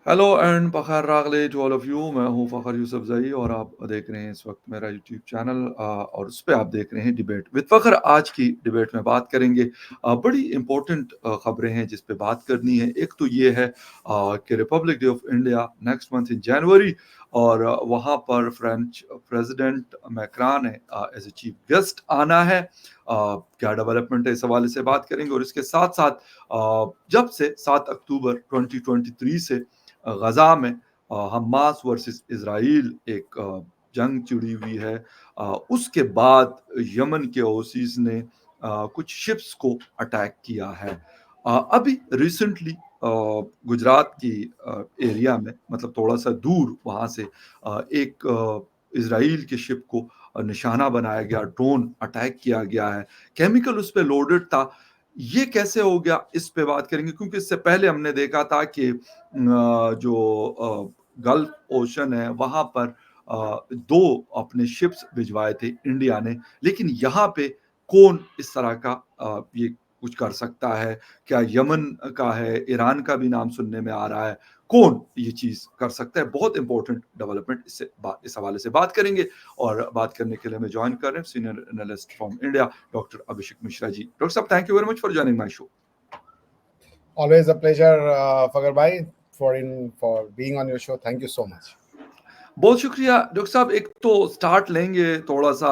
Hello and Fakhar रागले to all of you. मैं हूँ फ़ख़र यूसुफ़ज़ई और आप देख रहे हैं इस वक़्त मेरा यूट्यूब चैनल और उस पे आप देख रहे हैं डिबेट विद फ़ख़र। आज की डिबेट में बात करेंगे बड़ी इम्पोर्टेंट ख़बरें हैं जिस पे बात करनी है। एक तो ये है कि republic day of India next month in January और वहाँ पर फ्रेंच प्रेसिडेंट मैक्रॉन ने एज़ अ चीफ गेस्ट आना है। क्या डेवलपमेंट है इस हवाले से बात करेंगे और इसके साथ-साथ जब से 7 अक्टूबर 2023 से गजा में हमास वर्सेस इजराइल एक जंग छिड़ी हुई है। उसके बाद यमन के हौसीज ने कुछ शिप्स को अटैक किया है। अभी रिसेंटली गुजरात की एरिया में मतलब थोड़ा सा दूर वहां से एक इजराइल के शिप को निशाना बनाया गया, ड्रोन अटैक किया गया है, केमिकल उस पर लोडेड था। ये कैसे हो गया इस पे बात करेंगे, क्योंकि इससे पहले हमने देखा था कि जो गल्फ ओशन है वहां पर दो अपने शिप्स भिजवाए थे इंडिया ने, लेकिन यहाँ पे कौन इस तरह का ये कुछ कर सकता है? क्या यमन का है, ईरान का भी नाम सुनने में आ रहा है, कौन ये चीज कर सकता है? बहुत इंपॉर्टेंट डेवलपमेंट इस हवाले से बात करेंगे। और बात करने के लिए हमें ज्वाइन कर रहे हैं senior analyst from India doctor Abhishek Mishra ji. Doctor साहब, thank you very much for joining my show. Always a pleasure, Fagar bhai, for being on your show. Thank you so much. बहुत शुक्रिया डॉक्टर साहब। एक तो स्टार्ट लेंगे थोड़ा सा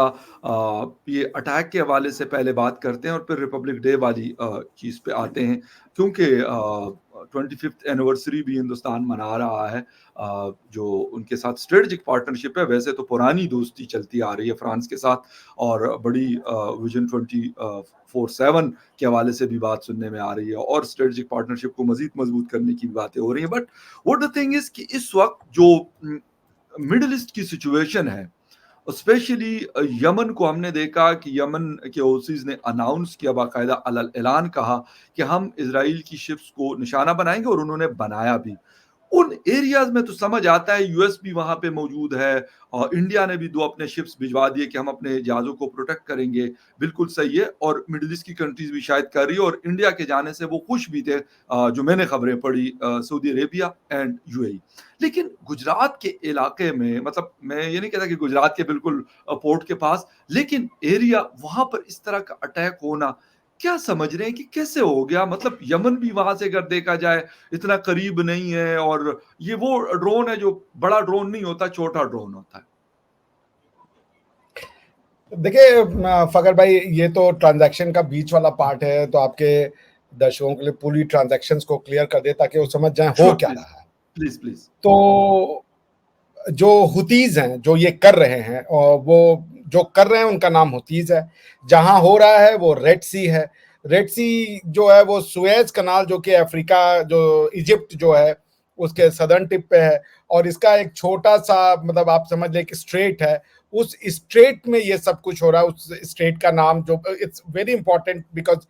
ये अटैक के हवाले से पहले बात करते हैं और फिर रिपब्लिक डे वाली चीज़ पे आते हैं, क्योंकि 25th एनिवर्सरी भी हिंदुस्तान मना रहा है। जो उनके साथ स्ट्रेटजिक पार्टनरशिप है, वैसे तो पुरानी दोस्ती चलती आ रही है फ्रांस के साथ और बड़ी विजन 24/7 के हवाले से भी बात सुनने में आ रही है और स्ट्रेटजिक पार्टनरशिप को मजीद मजबूत करने की भी बातें हो रही हैं। But what the thing is कि इस वक्त जो मिडिल ईस्ट की सिचुएशन है, स्पेशली यमन को हमने देखा कि यमन के हौसीज ने अनाउंस किया, बाकायदा अलल ऐलान कहा कि हम इजराइल की शिप्स को निशाना बनाएंगे और उन्होंने बनाया भी। उन एरियाज में तो समझ आता है, यूएस भी वहां पे मौजूद है और इंडिया ने भी दो अपने शिप्स भिजवा दिए कि हम अपने जहाजों को प्रोटेक्ट करेंगे। बिल्कुल सही है और मिडिल ईस्ट की कंट्रीज भी शायद कर रही है और इंडिया के जाने से वो खुश भी थे, जो मैंने खबरें पढ़ी सऊदी अरेबिया एंड यूएई। लेकिन गुजरात के इलाके में, मतलब मैं ये नहीं कहता कि गुजरात के बिल्कुल पोर्ट के पास, लेकिन एरिया वहां पर इस तरह का अटैक होना, क्या समझ रहे हैं कि कैसे हो गया? मतलब यमन भी वहां से अगर देखा जाए इतना करीब नहीं है और ये वो ड्रोन है जो बड़ा ड्रोन नहीं होता, छोटा ड्रोन होता है। देखिए फगर भाई, ये तो ट्रांजैक्शन का बीच वाला पार्ट है, तो आपके दर्शकों के लिए पूरी ट्रांजैक्शंस को क्लियर कर दे ताकि वो समझ जाएं हो श्योर, क्या प्लीज रहा है। Please please. तो जो हुतीज हैं जो ये कर रहे हैं, और वो जो कर रहे हैं उनका नाम हुतीज है। जहां हो रहा है वो रेड सी है। रेड सी जो है वो सुएज कनाल, जो कि अफ्रीका, जो इजिप्ट जो है उसके सदर्न टिप पे है, और इसका एक छोटा सा, मतलब आप समझ लें कि स्ट्रेट है। उस स्ट्रेट में ये सब कुछ हो रहा है। उस स्ट्रेट का नाम जो इट्स वेरी इंपॉर्टेंट बिकॉज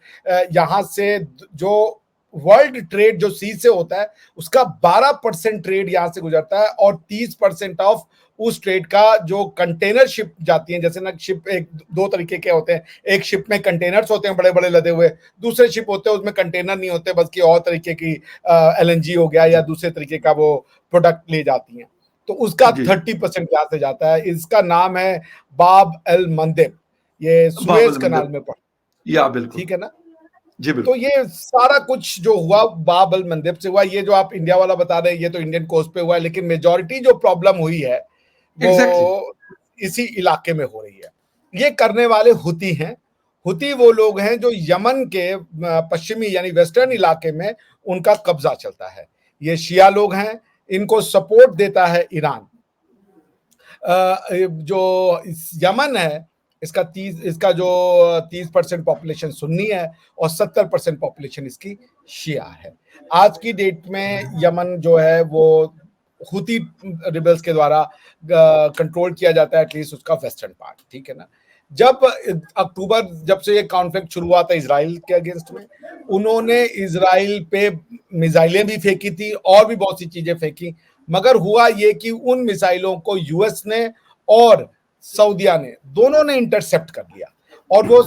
यहाँ से जो वर्ल्ड ट्रेड जो सी से होता है उसका 12% ट्रेड यहां से गुजरता है, और 30% ऑफ उस ट्रेड का जो कंटेनर शिप जाती हैं। जैसे ना, शिप एक दो तरीके के होते हैं। एक शिप में कंटेनर्स होते हैं बड़े बड़े लदे हुए, दूसरे शिप होते हैं उसमें कंटेनर नहीं होते, बस की और तरीके की एलएनजी हो गया या जी दूसरे तरीके का वो प्रोडक्ट ले जाती हैं। तो उसका जी। 30% यहाँ से जाता है। इसका नाम है बाब एल मंदेब। ये सुएज बाबल कनाल मंदिर। में पड़ा, या बिल्कुल। ठीक है ना। जी तो बिल्कुल। ये सारा कुछ जो हुआ बाब अल मंदेब से हुआ। ये जो आप इंडिया वाला बता रहे हैं ये तो इंडियन कोस्ट पे हुआ है, लेकिन मेजोरिटी जो प्रॉब्लम हुई है वो एग्जैक्टली। इसी इलाके में हो रही है। ये करने वाले हुती हैं। हुती वो लोग हैं जो यमन के पश्चिमी यानी वेस्टर्न इलाके में उनका कब्जा चलता है। ये शिया लोग हैं, इनको सपोर्ट देता है ईरान। जो यमन है, इसका जो 30% पॉपुलेशन सुन्नी है और 70% पॉपुलेशन इसकी शिया है। आज की डेट में यमन जो है वो हुती रिबल्स के द्वारा कंट्रोल किया जाता है, एटलीस्ट उसका वेस्टर्न पार्ट, ठीक है ना। जब अक्टूबर, जब से ये कॉन्फ्लिक्ट शुरू हुआ था इसराइल के अगेंस्ट में, उन्होंने इसराइल पे मिसाइलें भी फेंकी थी और भी बहुत सी चीजें फेंकी। मगर हुआ ये कि उन मिसाइलों को यूएस ने और सऊदिया ने, दोनों ने इंटरसेप्ट कर लिया, और वो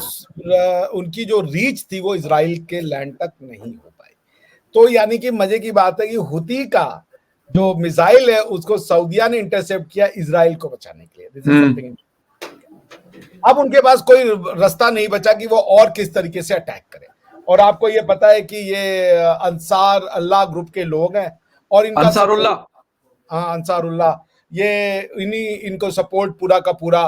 उनकी जो रीच थी वो इसराइल के लैंड तक नहीं हो पाई। तो यानी कि मजे की बात है कि हुती का जो मिसाइल है उसको सऊदिया ने इंटरसेप्ट किया इजराइल को बचाने के लिए। This is something. अब उनके पास कोई रास्ता नहीं बचा कि वो और किस तरीके से अटैक करें। और आपको ये पता है कि ये अंसार अल्लाह ग्रुप के लोग हैं और इनका अंसारुल्लाह, हाँ अंसारुल्लाह, ये इनको सपोर्ट पूरा का पूरा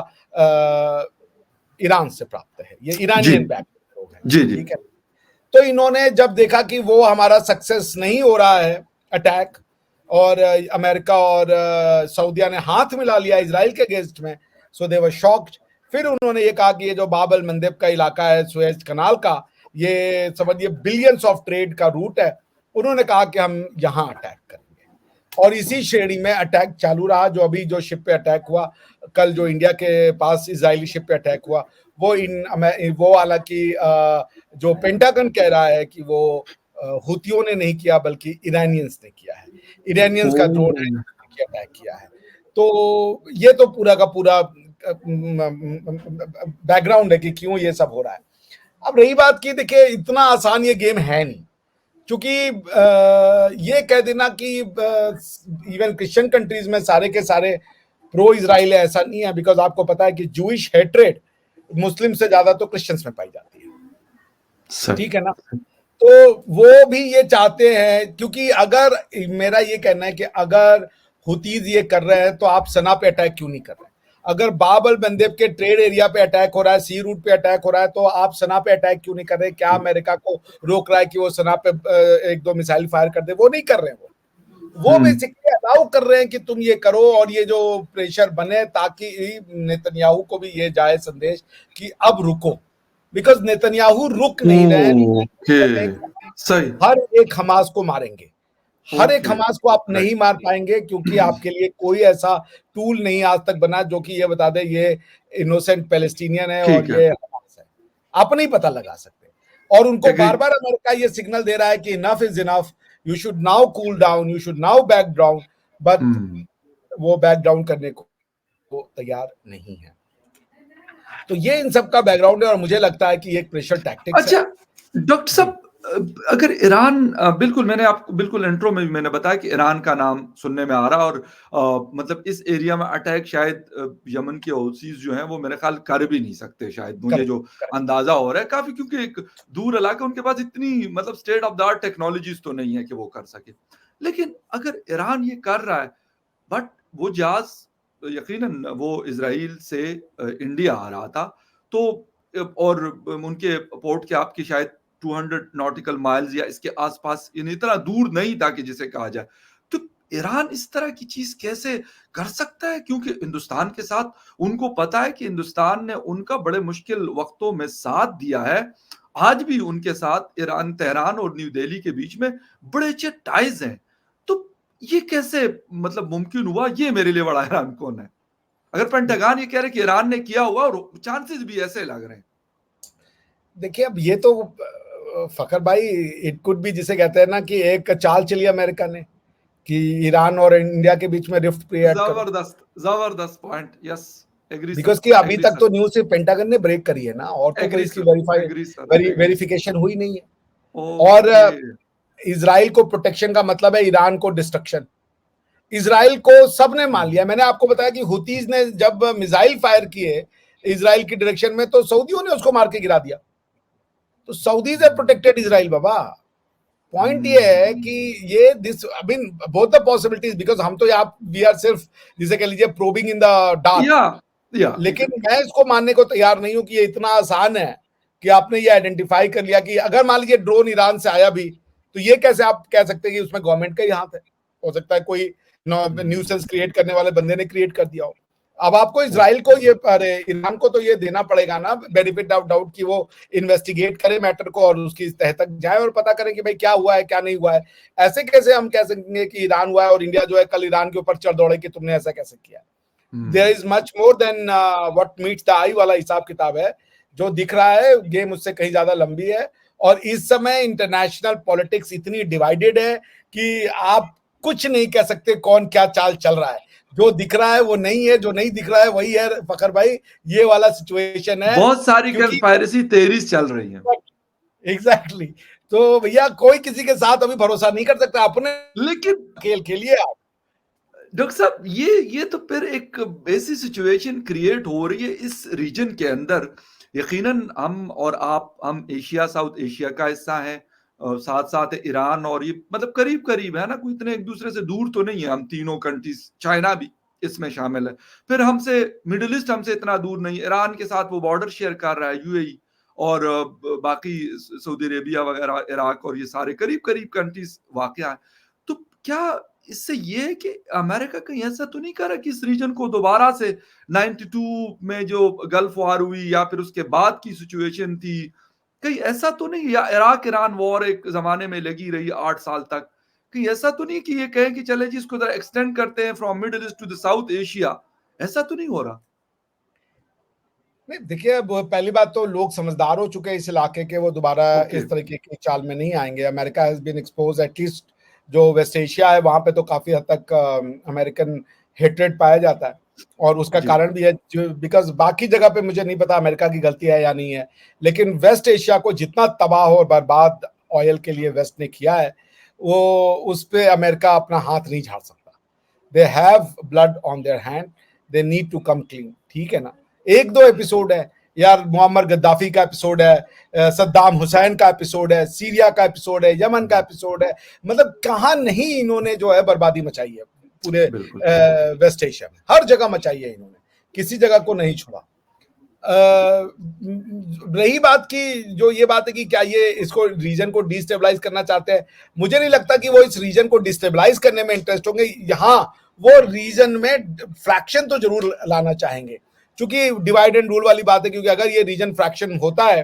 ईरान से प्राप्त है। ये ईरानियन बैक लोग हैं, जी जी, ठीक है। तो इन्होंने जब देखा कि वो हमारा सक्सेस नहीं हो रहा है अटैक, और अमेरिका और सऊदिया ने हाथ मिला लिया इजराइल के अगेंस्ट में, सो दे वर शॉक्ड। फिर उन्होंने ये कहा कि ये जो बाब अल मंदेब का इलाका है सुएज कनाल का, ये समझिए बिलियंस ऑफ ट्रेड का रूट है। उन्होंने कहा कि हम यहाँ अटैक करेंगे और इसी श्रेणी में अटैक चालू रहा। जो अभी जो शिप पे अटैक हुआ, कल जो इंडिया के पास इजरायली शिप पे अटैक हुआ, वो हालांकि जो पेंटागन कह रहा है कि वो हुतियों ने नहीं किया बल्कि ईरानियंस ने किया है, ईरानियंस का ड्रोन है कि अटैक किया है। तो ये तो पूरा का पूरा बैकग्राउंड है कि क्यों ये सब हो रहा है। अब रही बात की, देखिए इतना आसान ये गेम है नहीं, क्योंकि ये कह देना कि इवन क्रिश्चियन कंट्रीज में सारे के सारे प्रो इजराइल है, ऐसा नहीं है। बिकॉज आपको पता है कि जूइश हेट्रेड मुस्लिम से ज्यादा तो क्रिश्चियंस में पाई जाती है, ठीक है ना। तो वो भी ये चाहते हैं, क्योंकि अगर मेरा ये कहना है कि अगर हुतीज ये कर रहे हैं तो आप सना पे अटैक क्यों नहीं कर रहे हैं? अगर बाब अल मंदेब के ट्रेड एरिया पे अटैक हो रहा है, सी रूट पे अटैक हो रहा है, तो आप सना पे अटैक क्यों नहीं कर रहे? क्या अमेरिका को रोक रहा है कि वो सना पे एक दो मिसाइल फायर कर दे? वो नहीं कर रहे हैं। वो बेसिकली अलाउ कर रहे हैं कि तुम ये करो, और ये जो प्रेशर बने ताकि नेतन्याहू को भी ये जाए संदेश कि अब रुको। बिकॉज नेतन्याहू रुक नहीं रहे, सही, हर एक हमास को मारेंगे, हर एक हमास को आप नहीं मार पाएंगे, क्योंकि आपके लिए कोई ऐसा टूल नहीं आज तक बना जो कि ये बता दे ये इनोसेंट पैलेस्टीनियन है और ये हमास है। आप नहीं पता लगा सकते। और उनको बार बार अमेरिका ये सिग्नल दे रहा है कि enough is enough, you should now cool down, you should now back down, but वो बैक डाउन करने को तैयार नहीं है। तो ये इन सब का बैकग्राउंड है और मुझे लगता है कि एक प्रेशर टैक्टिक्स अच्छा डॉक्टर साहब, अगर ईरान, बिल्कुल मैंने आपको बिल्कुल इंट्रो में भी मैंने बताया कि ईरान का नाम सुनने में आ रहा, और मतलब इस एरिया में अटैक शायद यमन के हौसीज जो हैं वो मेरे ख्याल कर भी नहीं सकते शायद, मुझे जो अंदाजा हो रहा है काफी, क्योंकि एक दूर इलाका, उनके पास इतनी मतलब state of the art technologies तो नहीं है कि वो कर सके। लेकिन अगर ईरान ये कर रहा है, बट वो जहाज यकीनन वो इजराइल से इंडिया आ रहा था, तो और उनके पोर्ट के आपकी शायद 200 नॉटिकल माइल्स या इसके आसपास, इतना दूर नहीं था कि जिसे कहा जाए। तो ईरान इस तरह की चीज कैसे कर सकता है? क्योंकि हिंदुस्तान के साथ उनको पता है कि हिंदुस्तान ने उनका बड़े मुश्किल वक्तों में साथ दिया है। आज भी उनके साथ ईरान, तेहरान और न्यू दिल्ली के बीच में बड़े अच्छे टाइज हैं। तो ये कैसे मतलब मुमकिन हुआ? ये मेरे लिए बड़ा हैरान कौन है। अगर पेंटागन ये कह रहे कि ईरान ने किया हुआ, और चांसेस भी ऐसे लग रहे हैं। देखिए अब ये तो फखर भाई, इट कुड भी जिसे कहते हैं ना कि एक चाल चली अमेरिका ने कि ईरान और इंडिया के बीच में रिफ्ट क्रिएट करो। जबरदस्त जबरदस्त पॉइंट, यस एग्री। बिकॉज कि अभी तक तो न्यूज सिर्फ पेंटागन ने ब्रेक करी है ना, और तो कोई इसकी वेरिफिकेशन हुई नहीं है। और इजराइल को प्रोटेक्शन का मतलब है ईरान को डिस्ट्रक्शन। इजराइल को सबने मान लिया। मैंने आपको बताया कि हुतीज ने जब मिसाइल फायर किए इजराइल की डायरेक्शन में, तो सऊदियों ने उसको मार के गिरा दिया। तो Saudis have protected Israel Baba. Point ये है कि ये this I mean both the possibilities, because हम तो यहाँ वी आर सिर्फ जिसे कह लीजिए प्रोबिंग इन द डार्क। लेकिन मैं इसको मानने को तैयार नहीं हूं कि ये इतना आसान है कि आपने ये आइडेंटिफाई कर लिया कि अगर मान लीजिए ड्रोन ईरान से आया भी, तो ये कैसे आप कह सकते हैं कि उसमें गवर्नमेंट का ही हाथ है? हो सकता है कोई न्यूसेंस क्रिएट करने वाले बंदे ने क्रिएट कर दिया हो। अब आपको इजराइल को ये, अरे ईरान को तो ये देना पड़ेगा ना बेनिफिट ऑफ डाउट कि वो इन्वेस्टिगेट करे मैटर को और उसकी तह तक जाए और पता करें कि भाई क्या हुआ है क्या नहीं हुआ है। ऐसे कैसे हम कह सकेंगे कि ईरान हुआ है और इंडिया जो है कल ईरान के ऊपर चढ़ दौड़े कि तुमने ऐसा कैसे किया? There is much more than what meets the eye वाला हिसाब किताब है। जो दिख रहा है गेम उससे कहीं ज्यादा लंबी है, और इस समय इंटरनेशनल पॉलिटिक्स इतनी डिवाइडेड है कि आप कुछ नहीं कह सकते कौन क्या चाल चल रहा है। जो दिख रहा है वो नहीं है, जो नहीं दिख रहा है वही है। फखर भाई ये वाला सिचुएशन है, बहुत सारी कंस्पायरेसी थेरीज चल रही हैं। एग्जैक्टली। तो भैया कोई किसी के साथ अभी भरोसा नहीं कर सकता अपने, लेकिन खेल खेलिए आप। डॉक्टर साहब, ये तो फिर एक ऐसी सिचुएशन क्रिएट हो रही है इस रीजन के अंदर। यकीनन हम और आप, हम एशिया, साउथ एशिया का हिस्सा है, साथ साथ ईरान, और ये मतलब करीब करीब है ना, कोई इतने एक दूसरे से दूर तो नहीं है हम तीनों कंट्रीज, चाइना भी इसमें शामिल है। फिर हमसे मिडिल ईस्ट हमसे इतना दूर नहीं है, ईरान के साथ वो बॉर्डर शेयर कर रहा है यूएई, और बाकी सऊदी अरेबिया वगैरह, इराक, और ये सारे करीब करीब कंट्रीज वाकया है। तो क्या इससे ये है कि अमेरिका कहीं ऐसा तो नहीं कर रहा कि इस रीजन को दोबारा से 92 में जो गल्फ वार हुई या फिर उसके बाद की सिचुएशन थी, कहीं ऐसा तो नहीं, या इराक ईरान वॉर एक जमाने में लगी रही 8 साल तक, कहीं ऐसा तो नहीं कि ये कहें कि चले जी इसको जरा एक्सटेंड करते हैं from Middle East to the South Asia, ऐसा तो नहीं हो रहा? नहीं, देखिए, वो पहली बात तो लोग समझदार हो चुके हैं इस इलाके के, वो दोबारा ओके। इस तरीके की चाल में नहीं आएंगे। America has been expose, at least जो वेस्ट एशिया है वहां पे तो काफी हद तक अमेरिकन हेट्रेड पाया जाता है, और उसका जी। कारण भी है जो, बिकॉज बाकी जगह पे मुझे नहीं पता अमेरिका की गलती है या नहीं है, लेकिन वेस्ट एशिया को जितना तबाह और बर्बाद ऑयल के लिए वेस्ट ने किया है, वो उस पे अमेरिका अपना हाथ नहीं झाड़ सकता। They have blood on their hand, they need to come clean, ठीक है ना। एक दो एपिसोड है यार, मुअम्मर गद्दाफी का एपिसोड है, सद्दाम हुसैन का एपिसोड है, सीरिया का एपिसोड है, यमन का एपिसोड है, मतलब कहाँ नहीं इन्होंने जो है बर्बादी मचाई है पूरे बिल्कुल। वेस्ट एशिया में, हर जगह मचाई है इन्होंने, किसी जगह को नहीं छोड़ा। रही बात की, जो ये बात है कि क्या ये इसको रीजन को डिस्टेबलाइज करना चाहते हैं, मुझे नहीं लगता कि वो इस रीजन को डिस्टेबलाइज करने में इंटरेस्ट होंगे। यहाँ वो रीजन में फ्रैक्शन तो जरूर लाना चाहेंगे, क्योंकि डिवाइड एंड रूल वाली बात है, क्योंकि अगर ये रीजन फ्रैक्शन होता है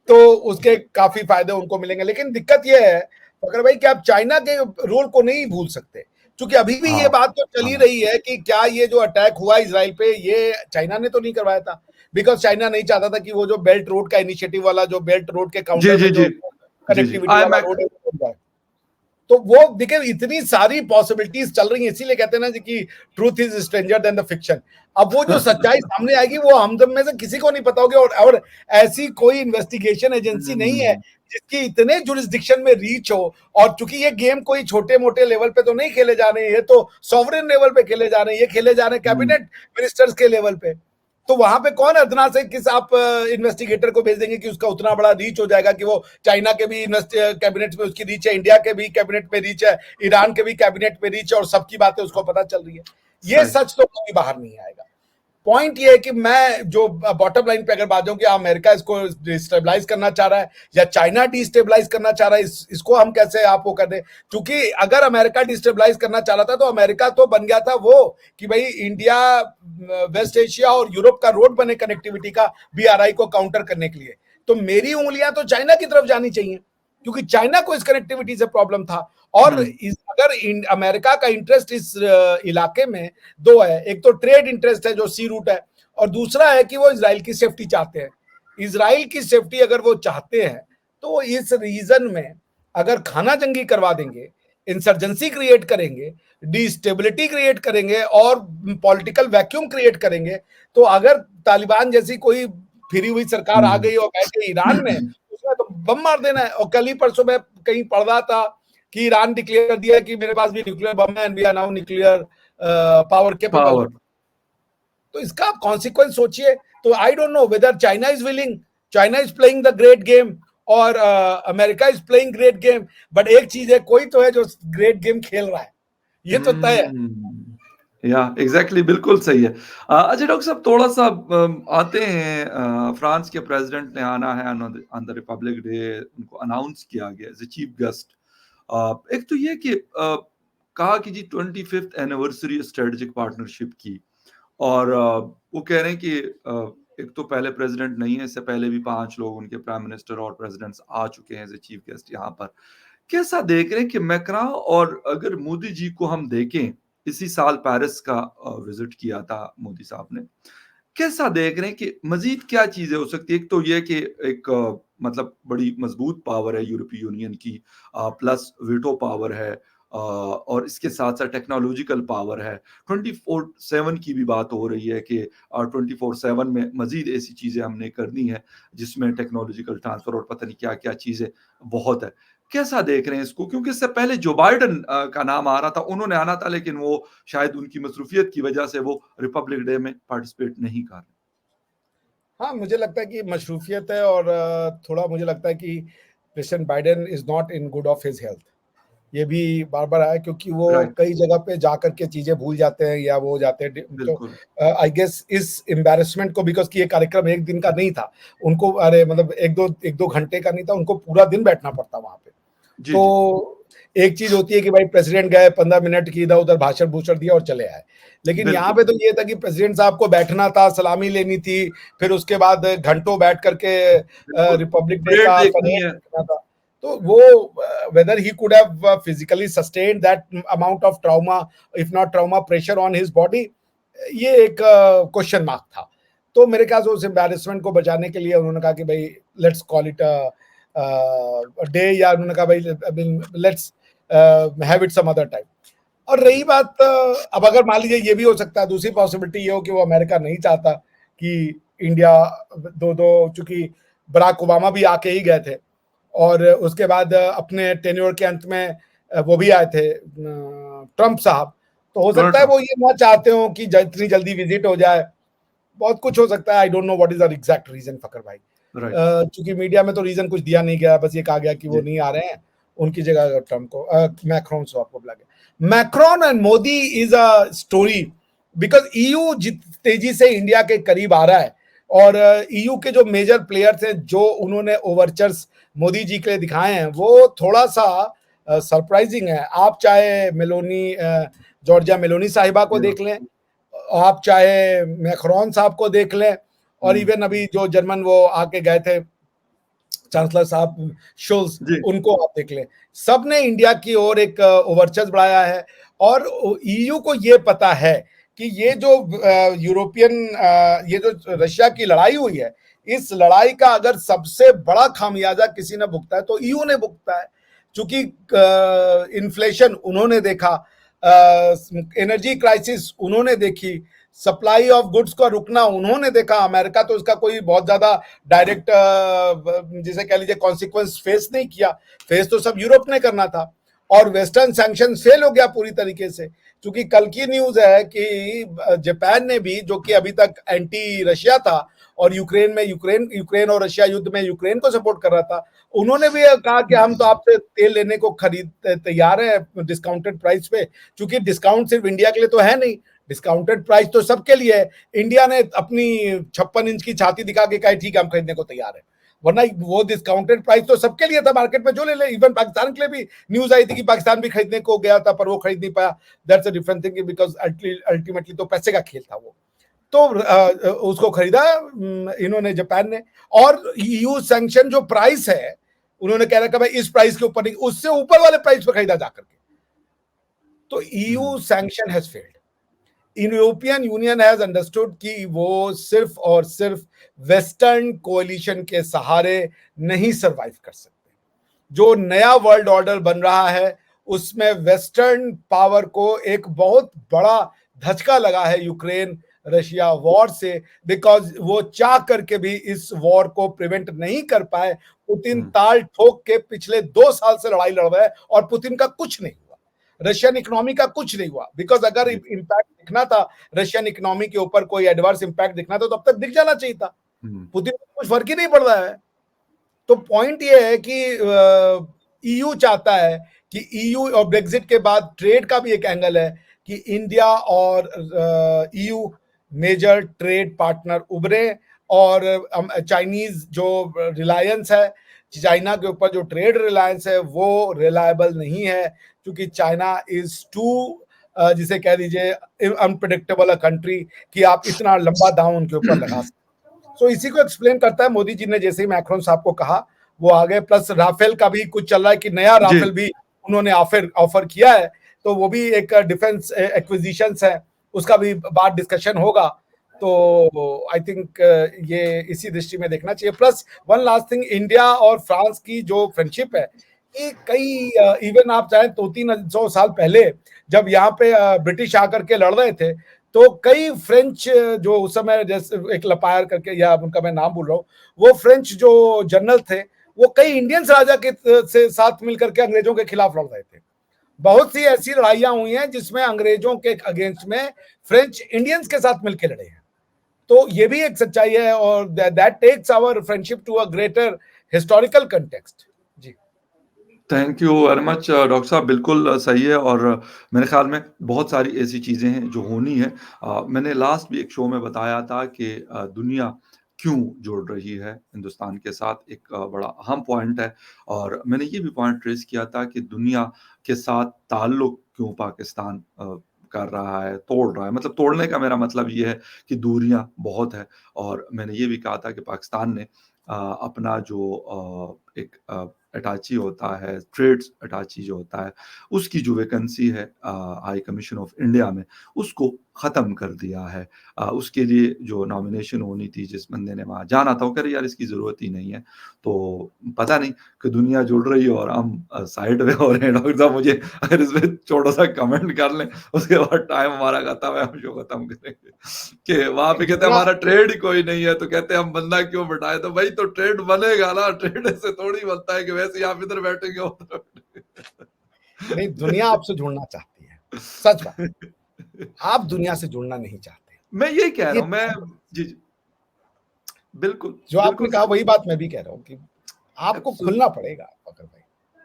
तो उसके काफी फायदे उनको मिलेंगे। लेकिन दिक्कत यह है फकर भाई कि आप चाइना के रोल को नहीं भूल सकते, क्योंकि अभी भी हाँ। ये बात तो चली हाँ। रही है कि क्या ये जो अटैक हुआ इसराइल पे, ये चाइना ने तो नहीं करवाया था, बिकॉज चाइना नहीं चाहता था कि वो जो बेल्ट रोड का इनिशिएटिव वाला, जो बेल्ट रोड के जी काउंटर जी में जी। जो जी जी, कनेक्टिविटी आई वाला मैक। रोड है वो बन जाए। तो वो देखिए, इतनी सारी पॉसिबिलिटीज चल रही हैं, इसीलिए कहते हैं ना जी कि truth is stranger then the fiction. अब वो जो सच्चाई सामने आएगी वो हम सब में से किसी को नहीं पता होगी, और ऐसी कोई इन्वेस्टिगेशन एजेंसी नहीं है जिसकी इतने जुरिस्डिक्शन में रीच हो। और चूंकि ये गेम कोई छोटे मोटे लेवल पे तो नहीं खेले जा रहे हैं, ये तो सॉवरेन लेवल पे खेले जा रहे हैं, ये खेले जा रहे हैं कैबिनेट मिनिस्टर्स के लेवल पे। तो वहां पे कौन अदना से किस आप इन्वेस्टिगेटर को भेज देंगे कि उसका उतना बड़ा रीच हो जाएगा कि वो चाइना के भी कैबिनेट में उसकी रीच है, इंडिया के भी कैबिनेट में रीच है, ईरान के भी कैबिनेट में रीच है, और सबकी बातें उसको पता चल रही है। ये सही। सच तो कभी बाहर नहीं आएगा। पॉइंट ये है कि मैं जो बॉटम लाइन पे अगर बात जाऊं कि अमेरिका इसको डिस्टेबलाइज करना चाह रहा है या चाइना डिस्टेबलाइज करना चाह रहा है, इसको हम कैसे आप वो कर दें। क्योंकि अगर अमेरिका डिस्टेबलाइज करना चाह रहा था तो अमेरिका तो बन गया था वो कि भाई इंडिया, वेस्ट एशिया और यूरोप का रोड बने कनेक्टिविटी का, बीआरआई को काउंटर करने के लिए। तो मेरी उंगलियां तो चाइना की तरफ जानी चाहिए, क्योंकि चाइना को इस कनेक्टिविटी से प्रॉब्लम था। और अगर अमेरिका का इंटरेस्ट इस इलाके में दो है, एक तो ट्रेड इंटरेस्ट है जो सी रूट है, और दूसरा है कि वो इजराइल की सेफ्टी चाहते हैं। इजराइल की सेफ्टी अगर वो चाहते हैं तो इस रीजन में अगर खाना जंगी करवा देंगे, इंसर्जेंसी क्रिएट करेंगे, डिस्टेबिलिटी क्रिएट करेंगे और पॉलिटिकल वैक्यूम क्रिएट करेंगे, तो अगर तालिबान जैसी कोई फिरी हुई सरकार आ गई और बैठ गई ईरान में, उसमें तो बम मार देना है। और कल ही परसों में कहीं पढ़ रहा था कि ईरान डिक्लेयर कर दिया कि मेरे पास भी न्यूक्लियर बम है and we are now nuclear power capable. Power. तो इसका आप कॉन्सिक्वेंस सोचिए। तो I don't know whether China is willing, China is playing the great game और America is playing great game. But एक चीज है, कोई तो है जो ग्रेट गेम खेल रहा है, ये तो तय है। या एग्जैक्टली, बिल्कुल सही है। अच्छा डॉक्टर साहब, थोड़ा सा आते हैं, फ्रांस के प्रेसिडेंट ने आना है ऑन द रिपब्लिक डे, उनको अनाउंस किया गया एज ए चीफ गेस्ट। एक तो ये कि कहा कि जी 25th एनिवर्सरी स्ट्रेटेजिक पार्टनरशिप की, और वो कह रहे हैं कि एक तो पहले प्रेसिडेंट नहीं है, इससे पहले भी 5 लोग उनके प्राइम मिनिस्टर और प्रेसिडेंट्स आ चुके हैं एज ए चीफ गेस्ट यहाँ पर। कैसा देख रहे हैं कि मैक्रा, और अगर मोदी जी को हम देखें, इसी साल पेरिस का विजिट किया था मोदी साहब ने, कैसा देख रहे हैं कि मजीद क्या चीजें हो सकती है? एक तो ये कि एक मतलब बड़ी मजबूत पावर है यूरोपीय यूनियन की, प्लस वीटो पावर है, और इसके साथ साथ टेक्नोलॉजिकल पावर है। 24/7 की भी बात हो रही है कि 24/7 में मजीद ऐसी चीजें हमने करनी है जिसमें टेक्नोलॉजिकल ट्रांसफर और पता नहीं क्या क्या चीजें बहुत है। कैसा देख रहे हैं इसको? क्योंकि इससे पहले जो बाइडेन का नाम आ रहा था, उन्होंने आना था, लेकिन वो शायद उनकी मसरूफियत की वजह से वो रिपब्लिक डे में पार्टिसिपेट नहीं कर रहे। हाँ, मुझे लगता है कि मशरूफियत है और थोड़ा मुझे लगता है कि president Biden is not in good of his health. ये भी बार-बार आया क्योंकि वो राइट, कई जगह पे जाकर के चीज़ें भूल जाते हैं या वो हो जाते हैं तो बिल्कुल। आई गेस इस एम्बैरेसमेंट को बिकॉज़ कि ये कार्यक्रम 1 दिन का नहीं था। उनको अरे मतलब 1-2 घंटे का नहीं था, उनको पूरा दिन बैठना पड़ता वहाँ पे। जी, जी। तो एक चीज़ होती है कि भाई प्रेसिडेंट गए 15 मिनट की इधर-उधर भाषण-भूषण दिया और चले आए। लेकिन यहाँ बिल्कुल, पे तो ये था कि प्रेसिडेंट साहब को बैठना था, सलामी लेनी थी, फिर उसके बाद घंटों बैठ कर के बिल्कुल। रिपब्लिक डे परेड का देखनी परेड है। देखना था। तो वो whether he could have physically sustained that amount of trauma, if not trauma, pressure on his body, ये एक क्वेश्चन मार्क था। तो मेरे ख्याल से उस एम्बैरेसमेंट को बचाने के लिए उन्होंने कहा कि भाई लेट्स कॉल इट डे, या उन्होंने कहा भाई I mean let's have it some other time. और रही बात अब अगर मान लीजिए ये भी हो सकता है, दूसरी पॉसिबिलिटी ये हो कि वो अमेरिका नहीं चाहता कि इंडिया दो दो, चूंकि बराक ओबामा भी आके ही गए थे और उसके बाद अपने टेन्योर के अंत में वो भी आए थे ट्रंप साहब। तो हो डोनाल्ड सकता है ट्रम्प। वो ये ना चाहते हो कि इतनी जल्दी विजिट हो जाए। बहुत कुछ हो सकता है, I don't know what is the exact reason Fakhar भाई। राइट, चूंकि मीडिया में तो रीजन कुछ दिया नहीं गया, बस ये कहा गया कि वो जी। नहीं आ रहे हैं, उनकी जगह ट्रम्प को मैक्रोन को आपको बुला गया। Macron and Modi is a story because EU तेजी से इंडिया के करीब आ रहा है और ईयू के जो मेजर प्लेयर्स हैं जो उन्होंने ओवरचर्स मोदी जी के लिए दिखाए हैं वो थोड़ा सा सरप्राइजिंग है। आप चाहे मेलोनी जॉर्जिया मेलोनी साहिबा को जी, देख लें, आप चाहे मैक्रोन साहब को देख लें, और हुँ, इवन अभी जो जर्मन वो आके गए थे चांसलर साहब शोल्स, जी, उनको आप देख लें, सब ने इंडिया की ओर एक ओवरचर्स बढ़ाया है। और ईयू को ये पता है कि ये जो यूरोपियन ये जो रशिया की लड़ाई हुई है, इस लड़ाई का अगर सबसे बड़ा खामियाजा किसी ने भुगता है तो ईयू ने भुगता है। चूंकि इन्फ्लेशन उन्होंने देखा, एनर्जी क्राइसिस उन्होंने देखी, सप्लाई ऑफ गुड्स का रुकना उन्होंने देखा। अमेरिका तो इसका कोई बहुत ज्यादा डायरेक्ट जिसे कह लीजिए कॉन्सिक्वेंस फेस नहीं किया, फेस तो सब यूरोप ने करना था। और वेस्टर्न सैंक्शन फेल हो गया पूरी तरीके से। क्योंकि कल की न्यूज है कि जापान ने भी, जो कि अभी तक एंटी रशिया था और यूक्रेन में यूक्रेन और रशिया युद्ध में यूक्रेन को सपोर्ट कर रहा था, उन्होंने भी कहा कि हम तो आपसे तेल लेने को खरीद तैयार हैं डिस्काउंटेड प्राइस पे। क्योंकि डिस्काउंट सिर्फ इंडिया के लिए तो है नहीं, डिस्काउंटेड प्राइस तो सबके लिए है। इंडिया ने अपनी 56 इंच की छाती दिखा के कहा ठीक है हम खरीदने को तैयार है, वरना वो डिस्काउंटेड प्राइस तो सबके लिए था मार्केट में, जो ले ले। इवन पाकिस्तान के लिए भी न्यूज आई थी कि पाकिस्तान भी खरीदने को गया था पर वो खरीद नहीं पाया। That's a different thing because ultimately तो पैसे का खेल था वो। तो उसको खरीदा इन्होंने, जापान ने। और ईयू सैंक्शन जो प्राइस है, उन्होंने कह रखा भाई इस प्राइस के ऊपर नहीं, उससे ऊपर वाले प्राइस पर खरीदा जाकर के। तो EU hmm, sanction has failed. European union has understood कि वो सिर्फ और सिर्फ वेस्टर्न कोalition के सहारे नहीं सरवाइव कर सकते। जो नया वर्ल्ड ऑर्डर बन रहा है उसमें वेस्टर्न पावर को एक बहुत बड़ा धचका लगा है यूक्रेन रशिया वॉर से, बिकॉज वो चाह करके भी इस वॉर को प्रिवेंट नहीं कर पाए। पुतिन हुँ, ताल ठोक के पिछले 2 साल से लड़ाई लड़ रहे हैं और पुतिन का कुछ नहीं हुआ, रशियन इकोनॉमी का कुछ नहीं हुआ। बिकॉज अगर जी, इम्पैक्ट दिखना था रशियन इकोनॉमी के ऊपर, कोई एडवर्स इम्पैक्ट दिखना था तो अब तक दिख जाना चाहिए था। हुँ, पुतिन को कुछ फर्क ही नहीं पड़ रहा है। तो पॉइंट ये है कि ईयू चाहता है कि ईयू और ब्रेग्जिट के बाद ट्रेड का भी एक एंगल है कि इंडिया और ईयू मेजर ट्रेड पार्टनर उभरे। और चाइनीज जो रिलायंस है, चाइना के ऊपर जो ट्रेड रिलायंस है वो रिलायबल नहीं है, क्योंकि चाइना इज टू जिसे कह दीजिए अनप्रिडिक्टेबल अ कंट्री कि आप इतना लंबा दांव उनके ऊपर लगा सकते। सो इसी को एक्सप्लेन करता है। मोदी जी ने जैसे ही मैक्रोन साहब को कहा वो आ गए। प्लस राफेल का भी कुछ चल रहा है कि नया जी, राफेल भी उन्होंने ऑफर किया है, तो वो भी एक डिफेंस एक्विजिशन है, उसका भी बात डिस्कशन होगा। तो आई थिंक ये इसी दृष्टि में देखना चाहिए। Plus one last thing, India और फ्रांस की जो फ्रेंडशिप है, ये कई इवन आप चाहें 200-300 साल पहले जब यहाँ पे ब्रिटिश आकर के लड़ रहे थे, तो कई फ्रेंच जो उस समय जैसे एक लपायर करके, या उनका मैं नाम भूल रहा हूँ, वो फ्रेंच जो जनरल थे वो कई इंडियंस राजा के से साथ मिलकर के अंग्रेजों के खिलाफ लड़ रहे थे। बहुत सी ऐसी लड़ाइयां हुई हैं जिसमें अंग्रेजों के अगेंस्ट में फ्रेंच इंडियंस के साथ मिलकर लड़े हैं। तो ये भी एक सच्चाई है और that takes our friendship to a greater historical context. जी thank you very much doctor साहब, बिल्कुल सही है। और मेरे ख्याल में बहुत सारी ऐसी चीज़ें हैं जो होनी है। मैंने लास्ट भी एक शो में बताया था कि दुनिया क्यों जुड़ रही है हिंदुस्तान के साथ, एक बड़ा अहम पॉइंट है। और मैंने ये भी पॉइंट ट्रेस किया था कि दुनिया के साथ ताल्लुक क्यों पाकिस्तान कर रहा है, तोड़ रहा है। मतलब तोड़ने का मेरा मतलब ये है कि दूरियां बहुत है। और मैंने ये भी कहा था कि पाकिस्तान ने अपना जो एक अटैची होता है, ट्रेड्स अटैची जो होता है, उसकी जो वैकेंसी है हाई कमीशन ऑफ इंडिया में, उसको ख़त्म कर दिया है। उसके लिए जो नॉमिनेशन होनी थी, जिस बंदे ने वहाँ जाना था, वो कह रहे यार इसकी ज़रूरत ही नहीं है। तो पता नहीं कि दुनिया जुड़ रही है और हम साइड में हो रहे हैं। डॉक्टर साहब मुझे अगर इसमें छोटा-सा कमेंट कर लें, उसके बाद टाइम हमारा खत्म है, हम शो खत्म करेंगे। कि वहाँ पे कहते हैं जितना हमारा ट्रेड ही कोई नहीं है, तो कहते हैं हम बंदा क्यों बिठाएँ? तो भाई तो ट्रेड बनेगा ना, ट्रेड ऐसे थोड़ी बनता है कि वैसे ही आप इधर बैठेंगे उधर बैठेंगे। नहीं, दुनिया आपसे जुड़ना चाहती है, सच बात। आप दुनिया से जुड़ना नहीं चाहते। मैं यही कह रहा ये हूँ, मैं जी, जी। बिल्कुल, जो आपने बिल्कुल कहा सही। वही बात मैं भी कह रहा हूँ कि आपको एब्सोल्यूट खुलना पड़ेगा फखर भाई।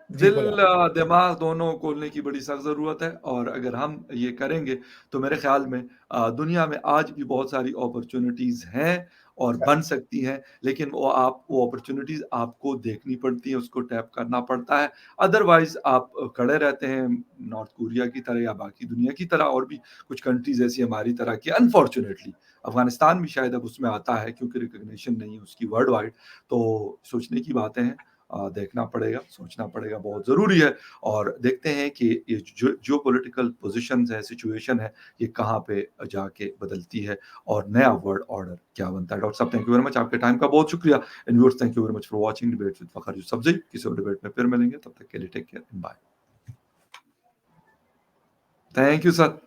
जी बोले दिल आप। दिमाग दोनों खोलने की बड़ी सख्त ज़रूरत है। और अगर हम ये करेंगे तो मेरे ख़्याल में दुनिया में आज भी बहुत सारी अपॉर्च्युनिटीज़ हैं और बन करेक्ट। सकती हैं, लेकिन वो अपॉर्च्युनिटीज़ आपको देखनी पड़ती हैं, उसको टैप करना पड़ता है। अदरवाइज़ आप खड़े रहते हैं नॉर्थ कोरिया की तरह या बाकी दुनिया की तरह, और भी कुछ कंट्रीज़ ऐसी हमारी तरह की अनफॉर्च्युनेटली। अफ़गानिस्तान भी शायद अब उसमें आता है क्योंकि रिकॉग्निशन नहीं है उसकी वर्ल्ड वाइड। तो सोचने की बातें हैं। देखना पड़ेगा, सोचना पड़ेगा, बहुत ज़रूरी है। और देखते हैं कि ये जो जियोपॉलिटिकल पोज़ीशंस है, सिचुएशन है, ये कहाँ पे जाके बदलती है और नया वर्ल्ड ऑर्डर क्या बनता है। डॉक्टर साहब थैंक यू वेरी मच, आपके टाइम का बहुत शुक्रिया। And viewers thank you very much for watching debates with Fakhar Yusufzai. किसी और डिबेट में फिर मिलेंगे, तब तक के लिए take care and bye. Thank you sir.